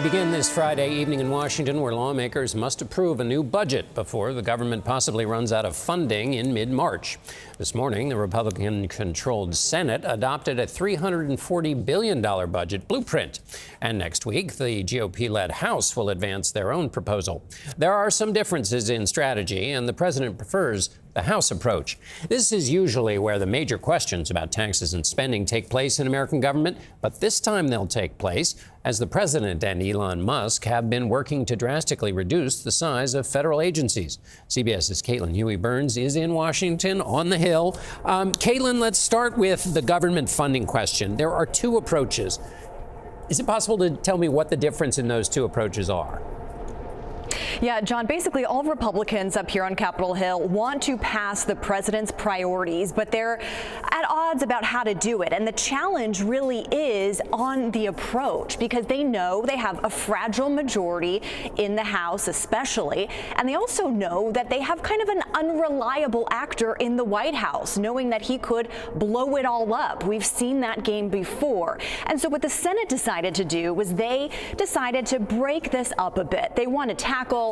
begin this Friday evening in Washington, where lawmakers must approve a new budget before the government possibly runs out of funding in mid-March. This morning, the Republican-controlled Senate adopted a $340 billion budget blueprint. And next week, the GOP-led House will advance their own proposal. There are some differences in strategy, and the president prefers the House approach. This is usually where the major questions about taxes and spending take place in American government, but this time they'll take place as the president and Elon Musk have been working to drastically reduce the size of federal agencies. CBS's Huey-Burns is in Washington on the Hill. Caitlin, let's start with the government funding question. There are two approaches. Is it possible to tell me what the difference in those two approaches are? Yeah, John, basically all Republicans up here on Capitol Hill want to pass the president's priorities, but they're at odds about how to do it. And the challenge really is on the approach, because they know they have a fragile majority in the House especially, and they also know that they have kind of an unreliable actor in the White House, knowing that he could blow it all up. We've seen that game before. And so what the Senate decided to do was they decided to break this up a bit. They want to tackle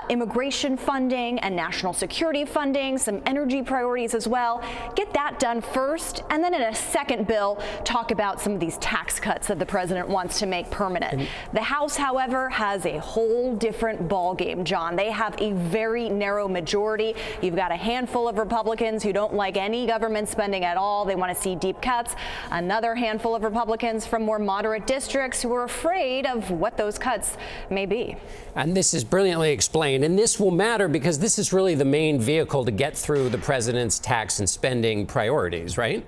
immigration funding and national security funding, some energy priorities as well. Get that done first, and then in a second bill, talk about some of these tax cuts that the president wants to make permanent. The House, however, has a whole different ballgame, John. They have a very narrow majority. You've got a handful of Republicans who don't like any government spending at all. They want to see deep cuts. Another handful of Republicans from more moderate districts who are afraid of what those cuts may be. And this is brilliantly explained, and this will matter because this is really the main vehicle to get through the president's tax and spending priorities, right?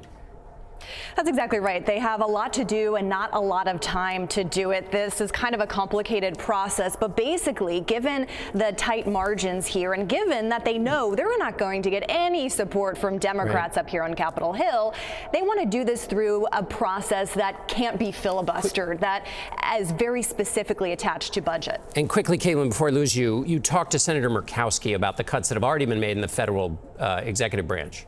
That's exactly right. They have a lot to do and not a lot of time to do it. This is kind of a complicated process, but basically, given the tight margins here and given that they know they're not going to get any support from Democrats up here on Capitol Hill, they want to do this through a process that can't be filibustered, that is very specifically attached to budget. And quickly, Caitlin, before I lose you, you talked to Senator Murkowski about the cuts that have already been made in the federal executive branch.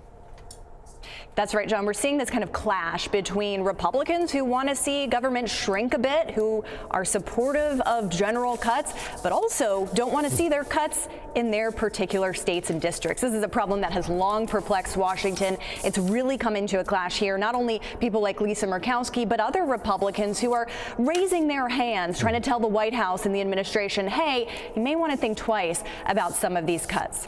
That's right, John. We're seeing this kind of clash between Republicans who want to see government shrink a bit, who are supportive of general cuts, but also don't want to see their cuts in their particular states and districts. This is a problem that has long perplexed Washington. It's really come into a clash here. Not only people like Lisa Murkowski, but other Republicans who are raising their hands, trying to tell the White House and the administration, hey, you may want to think twice about some of these cuts.